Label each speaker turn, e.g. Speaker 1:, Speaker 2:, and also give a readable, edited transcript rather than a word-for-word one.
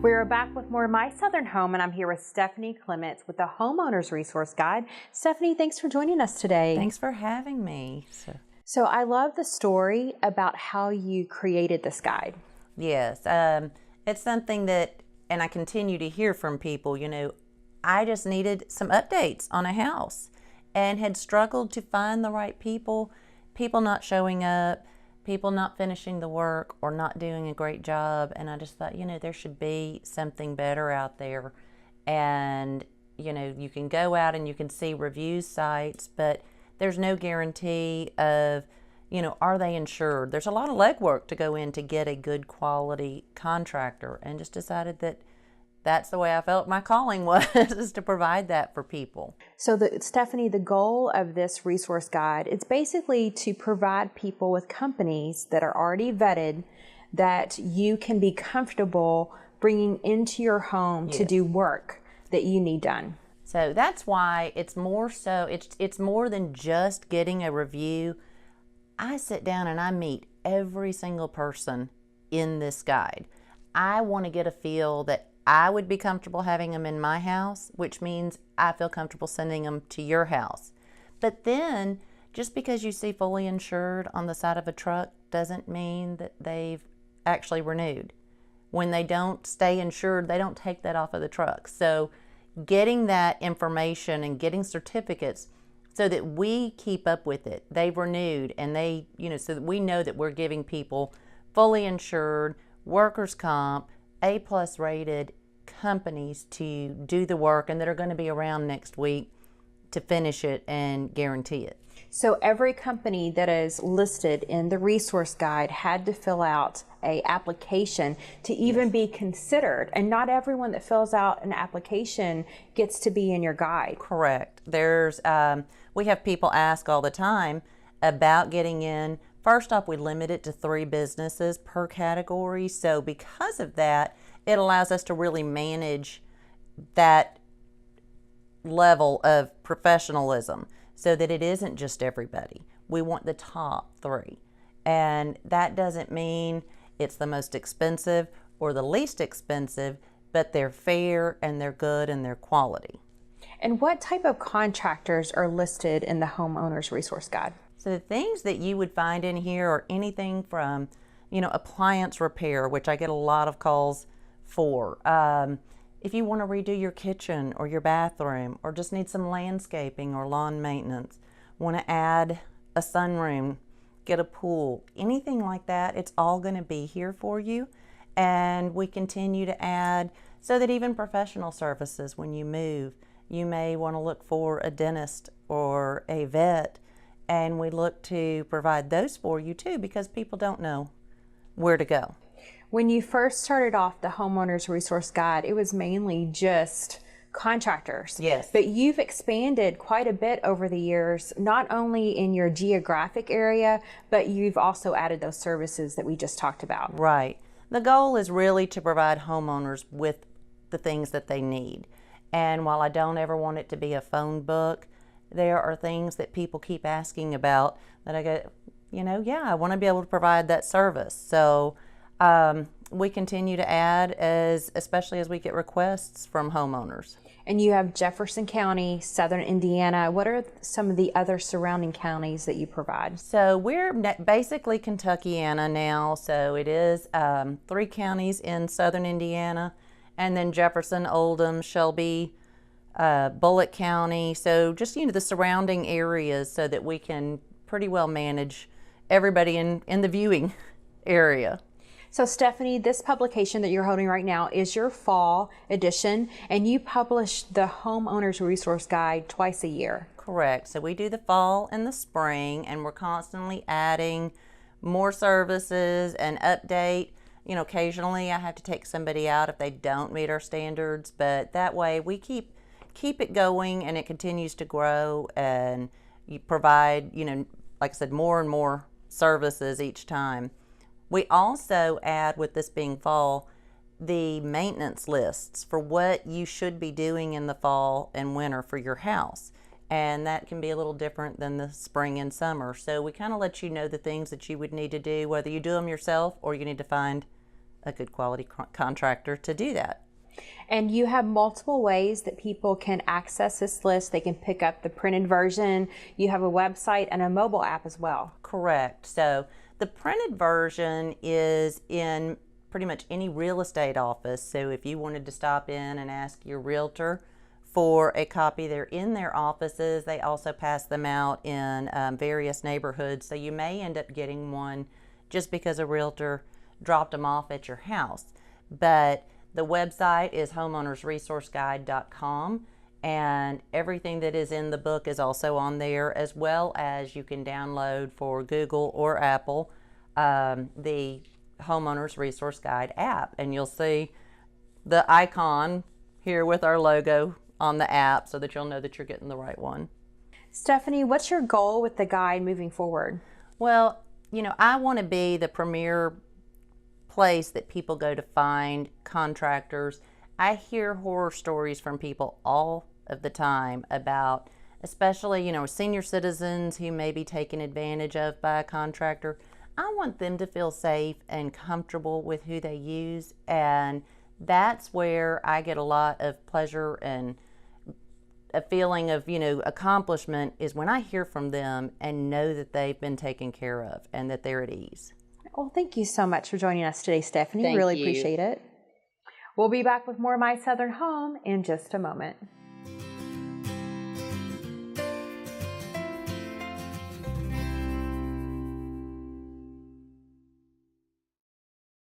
Speaker 1: We're back with more My Southern Home, and I'm here with Stephanie Clements with the Homeowners Resource Guide. Stephanie, thanks for joining us today.
Speaker 2: Thanks for having me.
Speaker 1: So I love the story about how you created this guide.
Speaker 2: Yes, it's something that, and I continue to hear from people, I just needed some updates on a house and had struggled to find the right people not showing up, people not finishing the work or not doing a great job. And I just thought, there should be something better out there. And, you can go out and you can see review sites, but there's no guarantee of, are they insured? There's a lot of legwork to go in to get a good quality contractor, and just decided that that's the way I felt my calling was, is to provide that for people.
Speaker 1: So Stephanie, the goal of this resource guide, it's basically to provide people with companies that are already vetted that you can be comfortable bringing into your home to do work that you need done.
Speaker 2: So that's why it's more than just getting a review. I sit down and I meet every single person in this guide. I want to get a feel that I would be comfortable having them in my house, which means I feel comfortable sending them to your house. But then, just because you see fully insured on the side of a truck doesn't mean that they've actually renewed. When they don't stay insured, they don't take that off of the truck. So getting that information and getting certificates so that we keep up with it. They've renewed, and so that we know that we're giving people fully insured, workers' comp, A+ rated companies to do the work, and that are going to be around next week to finish it and guarantee it.
Speaker 1: So every company that is listed in the resource guide had to fill out a application to even be considered, and not everyone that fills out an application gets to be in your guide.
Speaker 2: Correct. We have people ask all the time about getting in. First off, we limit it to 3 businesses per category. So because of that, it allows us to really manage that level of professionalism so that it isn't just everybody. We want the top 3. And that doesn't mean it's the most expensive or the least expensive, but they're fair and they're good and they're quality.
Speaker 1: And what type of contractors are listed in the Homeowners Resource Guide?
Speaker 2: So the things that you would find in here are anything from, appliance repair, which I get a lot of calls for. If you want to redo your kitchen or your bathroom, or just need some landscaping or lawn maintenance, want to add a sunroom, get a pool, anything like that, it's all going to be here for you. And we continue to add so that even professional services, when you move, you may want to look for a dentist or a vet, and we look to provide those for you too, because people don't know where to go.
Speaker 1: When you first started off the Homeowners Resource Guide, it was mainly just contractors.
Speaker 2: Yes.
Speaker 1: But you've expanded quite a bit over the years, not only in your geographic area, but you've also added those services that we just talked about.
Speaker 2: Right. The goal is really to provide homeowners with the things that they need. And while I don't ever want it to be a phone book, there are things that people keep asking about that I go, I want to be able to provide that service. So we continue to add, especially as we get requests from homeowners.
Speaker 1: And you have Jefferson County, Southern Indiana. What are some of the other surrounding counties that you provide?
Speaker 2: So we're basically Kentuckiana now. So it is 3 counties in Southern Indiana, and then Jefferson, Oldham, Shelby, Bullitt County. So just, the surrounding areas, so that we can pretty well manage everybody in the viewing area.
Speaker 1: So Stephanie, this publication that you're holding right now is your fall edition, and you publish the Homeowners Resource Guide twice a year.
Speaker 2: Correct. So we do the fall and the spring, and we're constantly adding more services and update. Occasionally I have to take somebody out if they don't meet our standards, but that way we keep it going, and it continues to grow, and you provide, like I said, more and more services each time. We also add, with this being fall, the maintenance lists for what you should be doing in the fall and winter for your house. And that can be a little different than the spring and summer. So we kind of let you know the things that you would need to do, whether you do them yourself or you need to find a good quality contractor to do that.
Speaker 1: And you have multiple ways that people can access this list. They can pick up the printed version. You have a website and a mobile app as well.
Speaker 2: Correct. So the printed version is in pretty much any real estate office. So if you wanted to stop in and ask your realtor for a copy, they're in their offices. They also pass them out in various neighborhoods. So you may end up getting one just because a realtor dropped them off at your house. But the website is homeownersresourceguide.com, and everything that is in the book is also on there, as well as you can download for Google or Apple the Homeowners Resource Guide app, and you'll see the icon here with our logo on the app so that you'll know that you're getting the right one.
Speaker 1: Stephanie, what's your goal with the guide moving forward?
Speaker 2: Well, you know, I want to be the premier place that people go to find contractors. I hear horror stories from people all of the time about, especially, you know, senior citizens who may be taken advantage of by a contractor. I want them to feel safe and comfortable with who they use, and that's where I get a lot of pleasure and a feeling of, you know, accomplishment is when I hear from them and know that they've been taken care of and that they're at ease.
Speaker 1: Well, thank you so much for joining us today, Stephanie.
Speaker 2: Thank
Speaker 1: really
Speaker 2: you.
Speaker 1: appreciate it. We'll be back with more My Southern Home in just a moment.